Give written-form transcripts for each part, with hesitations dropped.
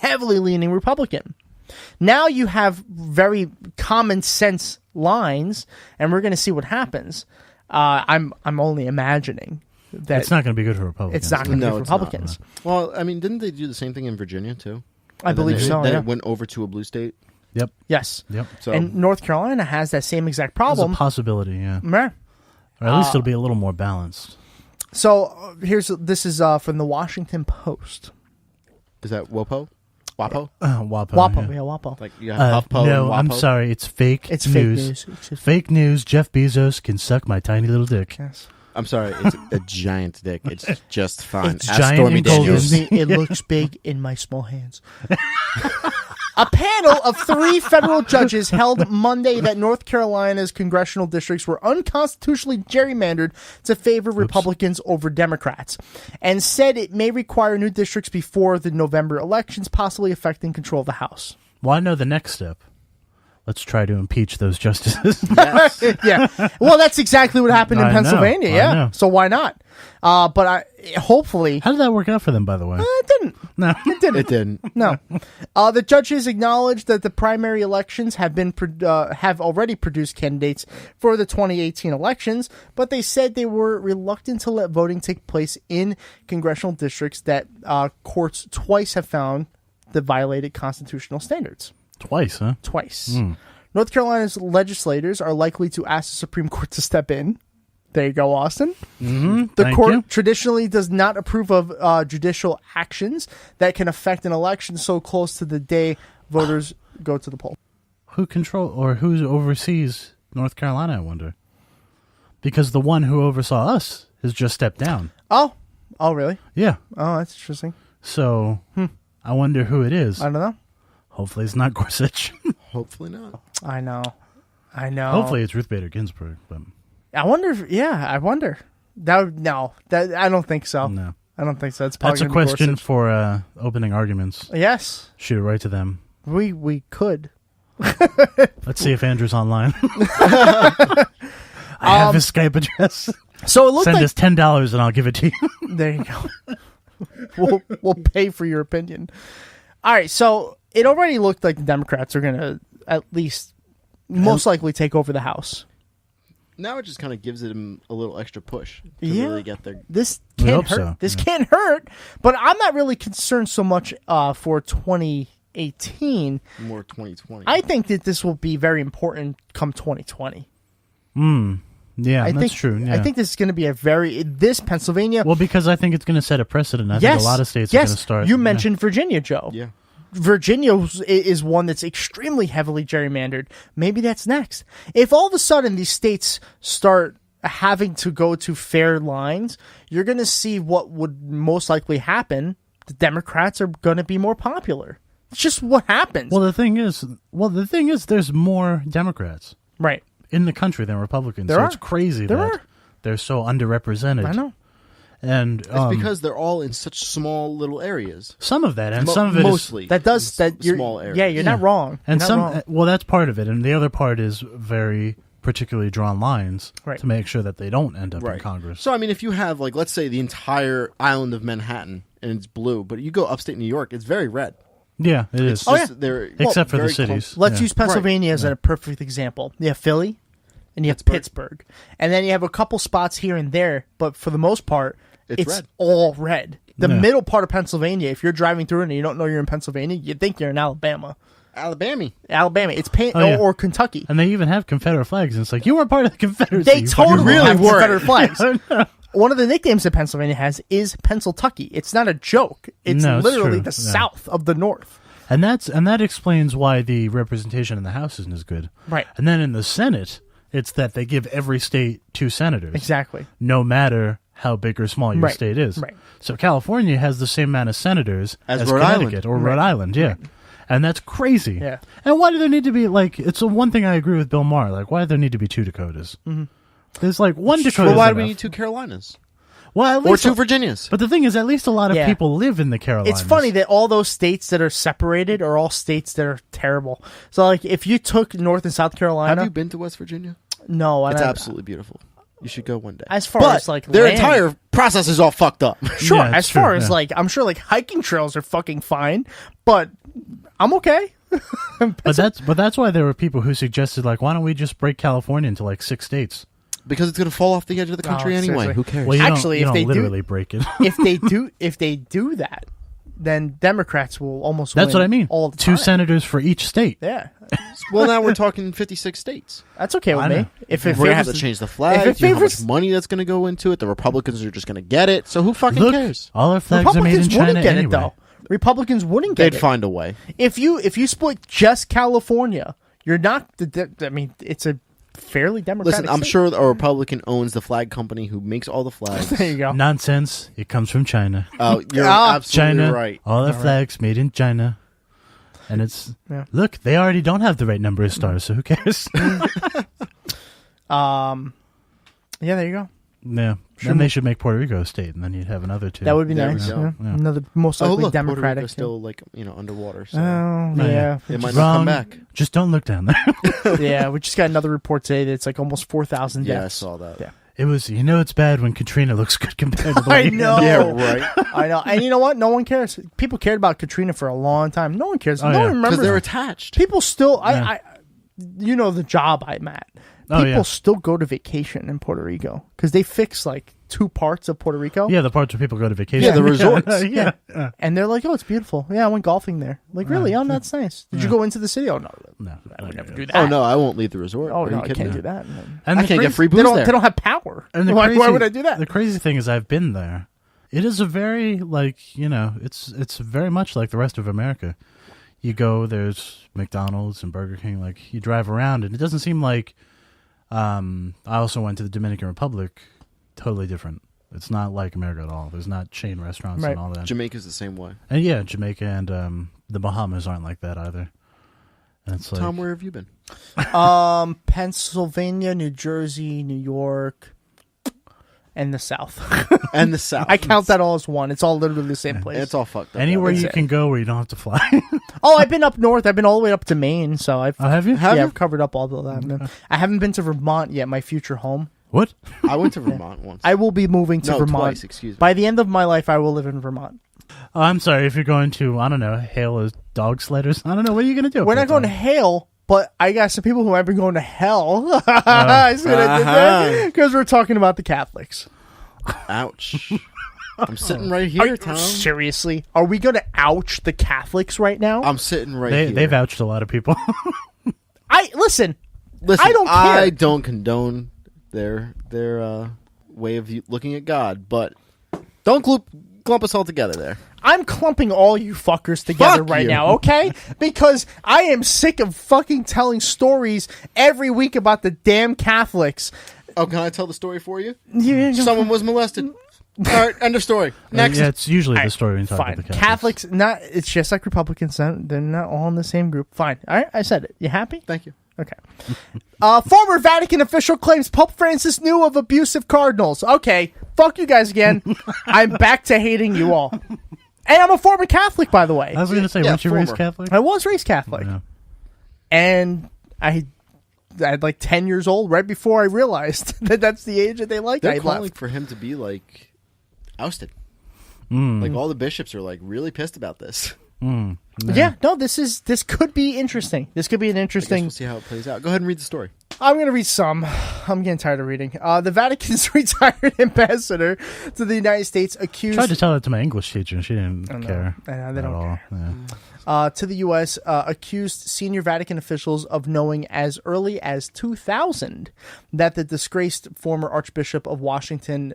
heavily leaning Republican. Now you have very common sense lines, and we're going to see what happens. I'm only imagining that it's not going to be good for Republicans. It's not going to be good for Republicans. Well, I mean, didn't they do the same thing in Virginia too? I believe so. Then yeah. it went over to a blue state. Yep. Yes. Yep. So, And North Carolina has that same exact problem. There's a possibility, yeah. Meh. Or at least it'll be a little more balanced. So this is from the Washington Post. is that WAPO? WAPO? WAPO. WAPO, yeah, WAPO. Like you have HuffPo no, and I'm WAPO? sorry. It's fake It's news. fake news. It's Fake news. Jeff Bezos can suck my tiny little dick. yes. I'm sorry, it's a giant dick. It's just fine. It's Ask giant Stormy and golden. Daniels. Excuse me, it looks big in my small hands. A panel of 3 federal judges held Monday that North Carolina's congressional districts were unconstitutionally gerrymandered to favor Republicans over Democrats, and said it may require new districts before the November elections, possibly affecting control of the House. Well, I know the next step. Let's try to impeach those justices. Yes. Yeah. Well, that's exactly what happened in I know, Pennsylvania. I Yeah. know. So why not? But hopefully How did that work out for them, by the way? it didn't. No. It didn't. No. The judges acknowledged that the primary elections have already produced candidates for the 2018 elections, but they said they were reluctant to let voting take place in congressional districts that courts twice have found that violated constitutional standards. Twice, huh? Twice. North Carolina's legislators are likely to ask the Supreme Court to step in. There you go, Austin. The Thank court you. traditionally does not approve of judicial actions that can affect an election so close to the day voters go to the poll. Who who oversees North Carolina, I wonder? Because the one who oversaw us has just stepped down. Oh, really? Yeah. Oh, that's interesting. So I wonder who it is. I don't know. Hopefully it's not Gorsuch. Hopefully not. I know. Hopefully it's Ruth Bader Ginsburg. But I wonder. I wonder. I don't think so. no. I don't think so. It's probably That's a gonna be question Gorsuch. for opening arguments. Yes, Shoot it right to them. we could. Let's see if Andrew's online. I have his Skype address. So it looked Send like us $10 and I'll give it to you. there you go. we'll pay for your opinion. All right, so it already looked like the Democrats are going to at least most likely take over the House. Now it just kind of gives them a little extra push to Yeah. really get their. This We can't hope hurt. so. This can't hurt. But I'm not really concerned so much for 2018. More 2020. I think that this will be very important come 2020. Yeah, I that's think, true. Yeah. I think this is going to be this Pennsylvania. Well, because I think it's going to set a precedent. I think a lot of states are going to start. You mentioned Virginia, Joe. Yeah. Virginia is one that's extremely heavily gerrymandered. Maybe that's next. If all of a sudden these states start having to go to fair lines, you're going to see what would most likely happen. The Democrats are going to be more popular. It's just what happens. Well, the thing is, there's more Democrats right. in the country than Republicans. There so are. it's crazy There that are. they're so underrepresented. I know. And It's because they're all in such small little areas. some of that, and some of it is mostly That does that. You're, small areas. Yeah, you're not wrong. and You're some. not wrong. Well, that's part of it, and the other part is very particularly drawn lines Right. to make sure that they don't end up in Congress. So I mean, if you have like, let's say the entire island of Manhattan and it's blue, but you go upstate New York, it's very red. Yeah, it is. It's just, they're Except for the very cities. close. Let's Yeah. use Pennsylvania as a perfect example. You have Philly, and you have Pittsburgh, and then you have a couple spots here and there, but for the most part, it's red. all red. The Yeah. middle part of Pennsylvania, if you're driving through it and you don't know you're in Pennsylvania, you think you're in Alabama. Alabama. It's yeah. or Kentucky. And they even have Confederate flags, and it's like, you weren't part of the Confederacy. They you totally fucking really have were. Confederate flags. One of the nicknames that Pennsylvania has is Pennsyltucky. It's not a joke. It's No, it's literally true. the Yeah. south of the north. And that explains why the representation in the House isn't as good. Right. And then in the Senate, it's that they give every state 2 senators. Exactly. No matter how big or small your Right. state is. Right. So California has the same amount of senators As as Rhode Connecticut Island. or Rhode Island, yeah. And that's crazy. Yeah. And why do there need to be, like, it's the one thing I agree with Bill Maher, like, why do there need to be 2 Dakotas? Mm-hmm. There's like one Dakota. Well, why do we need 2 Carolinas? Well, at Or least 2 Virginias? But the thing is, at least a lot of Yeah. people live in the Carolinas. It's funny that all those states that are separated are all states that are terrible. So, like, if you took North and South Carolina, Have you been to West Virginia? no, It's absolutely beautiful. You should go one day. As far but as, like, their land- entire process is all fucked up. Sure, Yeah, as it's true, far as yeah. like, I'm sure like hiking trails are fucking fine, but I'm okay. But that's why there were people who suggested, like, why don't we just break California into like 6 states? Because it's going to fall off the edge of the country anyway. seriously. Who cares? Well, you Actually, don't, if they do- literally break it. if they do that, then Democrats will almost That's win what I mean. all the 2 time. senators for each state. Yeah, Well, now we're talking 56 states. that's okay with I me. know. If it We're going to have favors to change the if flag. it You know how much favors- money that's going to go into it. The Republicans are just going to get it. So who fucking Look, cares? all our flags are made in Republicans China wouldn't get anyway. it though. Republicans wouldn't get They'd it. find a way. If you split just California, you're not. I mean, it's a fairly democratic. Listen, I'm state. sure a Republican owns the flag company who makes all the flags. There you go. Nonsense. It comes from China. Oh, you're Ah, absolutely China. right. All our flags made in China. And it's Yeah. look, they already don't have the right number of stars, so who cares? Yeah, there you go. Yeah. Then they should make Puerto Rico a state, and then you'd have another 2. That would be There we nice. go. Yeah. Yeah. Another most Oh, likely look, Puerto democratic. Rico's still like underwater. So Oh, yeah. yeah. it might not Wrong. come back. Just don't look down there. Yeah, we just got another report today that it's like almost 4,000 Yeah, I deaths. saw that. Yeah. It was, it's bad when Katrina looks good compared to the I way- know. Yeah, right. I know. And you know what? No one cares. People cared about Katrina for a long time. No one cares. Oh, no yeah. one Because remembers. they're attached. People still, Yeah. you know, the job I'm at. Oh, People yeah. still go to vacation in Puerto Rico because they fix like 2 parts of Puerto Rico. Yeah, the parts where people go to vacation. Yeah, the resorts. yeah. And they're like, oh, it's beautiful. Yeah, I went golfing there. Like, really? Oh, that's nice. Did you go into the city? Oh, no. No, I would never do that. Oh no, I won't leave the resort. Oh, Are no, you I kidding can't me? do that. And I the can't get crazy- free They booze don't, there. they don't have power. And the why crazy, would I do that? The crazy thing is, I've been there. It is a very it's very much like the rest of America. You go, there's McDonald's and Burger King. Like you drive around, and it doesn't seem like. I also went to the Dominican Republic. Totally different. It's not like America at all. There's not chain restaurants Right. and all that. Jamaica's the same way. And yeah, Jamaica and the Bahamas aren't like that either. And it's like Tom, where have you been? Pennsylvania, New Jersey, New York, and the South. And the South. I count that all as one. It's all literally the same place. It's all fucked up. anywhere That's you it. can go where you don't have to fly. Oh, I've been up north. I've been all the way up to Maine, so I've Have you? Have you? I've covered up all of that. I haven't been to Vermont yet. My future home. What? I went to Vermont once. I will be moving to No, Vermont. twice, excuse me. By the end of my life, I will live in Vermont. Oh, I'm sorry. If you're going to, I don't know, hail as dog sledders. I don't know. What are you going to do? We're not going to Hale, but I got some people who have been going to hell. I see what I did there? Because we're talking about the Catholics. Ouch. I'm sitting right Are here, you- Tom. seriously? Are we going to ouch the Catholics right now? I'm sitting right They here. they've ouched a lot of people. Listen. Listen, I don't care. I don't condone their way of looking at God, but don't clump us all together there. I'm clumping all you fuckers together Fuck right you. now, okay? Because I am sick of fucking telling stories every week about the damn Catholics. Oh, can I tell the story for you? Yeah, Someone was molested. All right, end of story. Next. Yeah, it's usually the Alright, story when you talk fine. about the Catholics, not. It's just like Republicans. They're not all in the same group. Fine. All right, I said it. You happy? Thank you. Okay. Former Vatican official claims Pope Francis knew of abusive cardinals. Okay, fuck you guys again. I'm back to hating you all. And I'm a former Catholic, by the way. I was going to say, Yeah, weren't you raised former. Catholic? I was raised Catholic. Yeah. And I at like 10 years old, right before I realized that that's the age that they like, They're I calling left. for him to be like ousted. Mm. Like all the bishops are like really pissed about this. Mm. Yeah, no, this could be interesting. This could be an I guess interesting. we'll see how it plays out. Go ahead and read the story. I'm going to read some. I'm getting tired of reading. The Vatican's retired ambassador to the United States accused. Tried to tell that to my English teacher, and she didn't know. care. I know, they at don't all. care. Yeah. To the U.S. Accused senior Vatican officials of knowing as early as 2000 that the disgraced former Archbishop of Washington,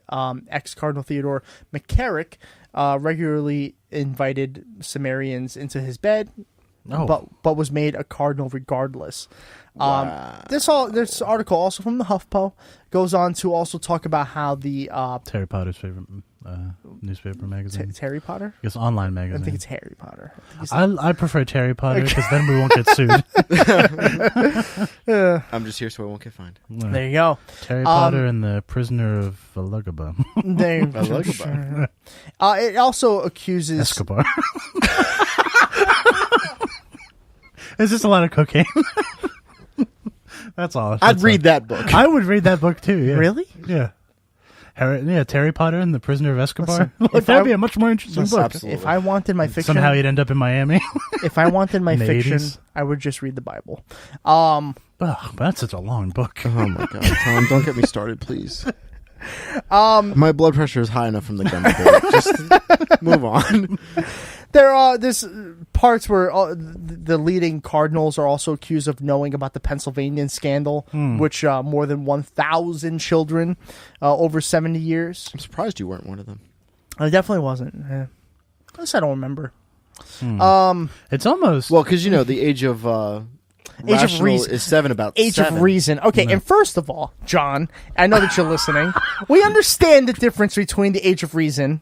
ex-Cardinal Theodore McCarrick, regularly invited Sumerians into his bed, Oh. but was made a cardinal regardless. Wow. This article, also from the HuffPo, goes on to also talk about how the Terry Potter's favorite newspaper magazine. Harry Potter. It's online I magazine. think it's Harry Potter. I think it's- I prefer Terry Potter because then we won't get sued. I'm just here so I won't get fined. there you go. Terry Potter and the Prisoner of Valugaba. There, I like about it also accuses. Escobar. Is this a lot of cocaine? That's all. I'd read that book. I would read that book too. Yeah. Really? Yeah. Terry Potter and the Prisoner of Azkaban. Listen, That'd be a much more interesting book. Absolutely. If I wanted my fiction, Somehow he'd end up in Miami. if I wanted my In the fiction, 80s. I would just read the Bible. Oh, that's such a long book. Oh my god, Tom, don't get me started, please. My blood pressure is high enough from the gun debate. Just move on. There are parts where the leading cardinals are also accused of knowing about the Pennsylvania scandal, which more than 1,000 children over 70 years. I'm surprised you weren't one of them. I definitely wasn't. At least I don't remember. It's almost... Well, because the age of rational reason is 7 about Age 7. of reason. Okay, and first of all, John, I know that you're listening. We understand the difference between the age of reason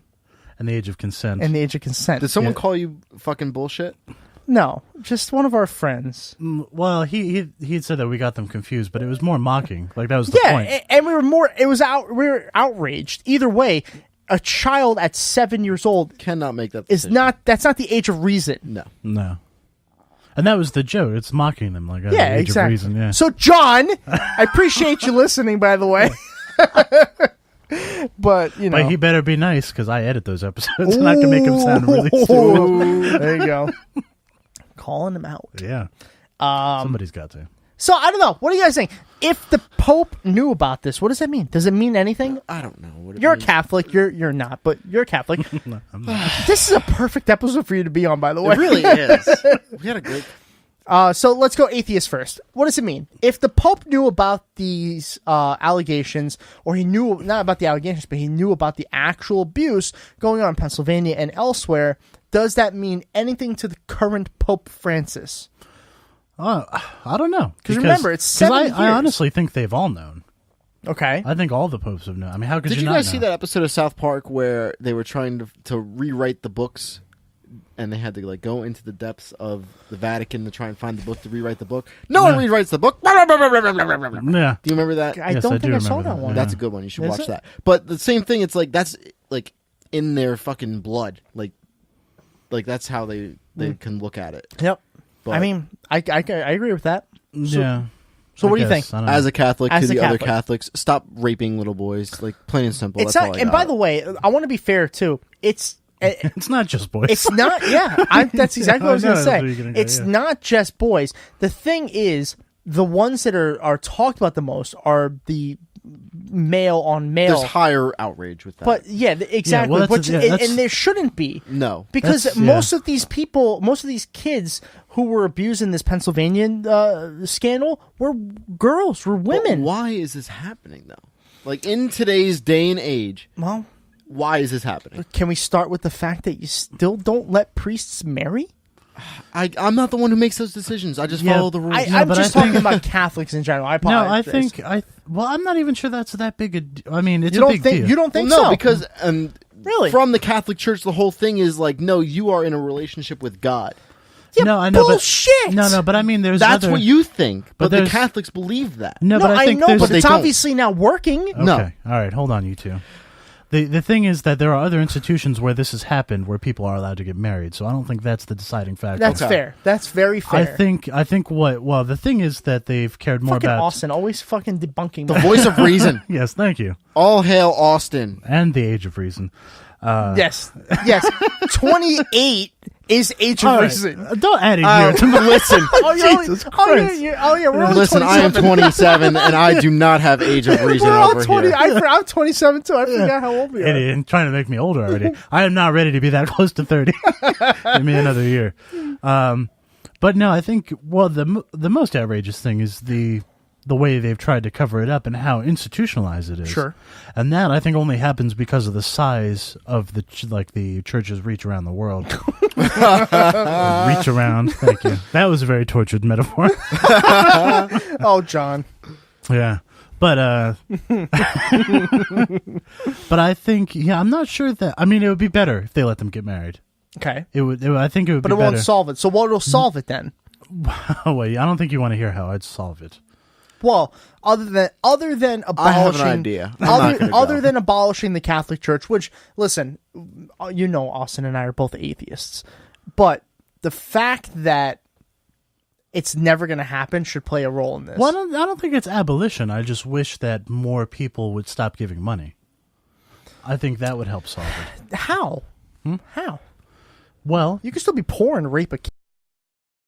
and the age of consent. and the age of consent. Did someone call you fucking bullshit? No, just one of our friends. Well, he said that we got them confused, but it was more mocking. Like, that was the point. And we were outraged. Either way, a child at 7 years old Cannot make that is decision. that's not the age of reason. No. And that was the joke. It's mocking them. Like, Yeah, the age exactly. of reason, yeah. So, John, I appreciate you listening, by the way. But, But he better be nice, because I edit those episodes, and I can make him sound really stupid. Ooh, there you go. Calling him out. Yeah. Somebody's got to. So, I don't know. What do you guys think? If the Pope knew about this, what does that mean? Does it mean anything? I don't know what it You're a means. Catholic. You're not, but you're a Catholic. No, I'm not. This is a perfect episode for you to be on, by the way. It really is. We had a great... So let's go atheist first. What does it mean? If the Pope knew about these allegations, or he knew not about the allegations, but he knew about the actual abuse going on in Pennsylvania and elsewhere, does that mean anything to the current Pope Francis? I don't know. Because remember, it's 7 years. I honestly think they've all known. Okay. I think all the popes have known. I mean, how could Did you not guys know? see that episode of South Park where they were trying to rewrite the books, and they had to go into the depths of the Vatican to try and find the book to rewrite the book? No one rewrites the book. Yeah. Do you remember that? I Yes, don't I think do I saw remember that that. one. Yeah. That's a good one. You should Is watch it? that. But the same thing. It's that's in their fucking blood. Like that's how they can look at it. Yep. But I mean, I agree with that. Yeah. So I what do you guess. think? I don't know. As a Catholic, As to a the other Catholic. Catholics, stop raping little boys. Like plain and simple. It's That's all not. I And got. by the way, I want to be fair too. It's not just boys. It's not. Yeah, that's exactly what I was I know, going to that's where you're say. gonna go, It's yeah. not just boys. The thing is, the ones that are talked about the most are the male on male. There's higher outrage with that. But yeah, exactly. well, Which, that's- and there shouldn't be. no, Because That's- most yeah. of these people, most of these kids who were abused in this Pennsylvania scandal were girls, were But women. why is this happening though? Like in today's day and age, Well, why is this happening? can we start with the fact that you still don't let priests marry? I'm not the one who makes those decisions. I just Yeah, follow the rules. I'm but just I think- talking about Catholics in general. I No, I apologize. think well, I'm not even sure that's that big a. I mean, it's You a don't big think deal. you don't think no, so? because Really? from the Catholic Church, the whole thing is no, you are in a relationship with God. Yeah, no, I know, bullshit. but I mean, there's That's other, what you think, but the there's- Catholics believe that. No, No, but I think know, there's but they it's don't. obviously not working. Okay. No. All right, hold on, you two. The thing is that there are other institutions where this has happened where people are allowed to get married. So I don't think that's the deciding factor. That's Okay. fair. That's very fair. I think the thing is that they've cared more fucking about Austin always fucking debunking The that. voice of reason. Yes, thank you. All hail Austin. And the age of reason. Yes, 28 is age of All right, reason. don't add it here to the Listen, Jesus Christ. We're all listen. I am 27, and I do not have age of reason We're all over 20. here. I'm 27 too. I forgot how old we are. Idiot, and trying to make me older already. I am not ready to be that close to 30. Give me another year. But no, I think the most outrageous thing is the way they've tried to cover it up and how institutionalized it is. Sure. And that I think only happens because of the size of the church's reach around the world. Reach around. Thank you. That was a very tortured metaphor. Oh, John. Yeah. But but I think I'm not sure that it would be better if they let them get married. Okay, I think it would but be it better. won't solve it. So what will solve it then? Oh wait, I don't think you want to hear how I'd solve it. Well, other than abolishing, I have an idea. I'm not gonna other go. than abolishing the Catholic Church, which listen, Austin and I are both atheists, but the fact that it's never going to happen should play a role in this. Well, I don't think it's abolition. I just wish that more people would stop giving money. I think that would help solve it. How? How? Well, You can still be poor and rape a kid.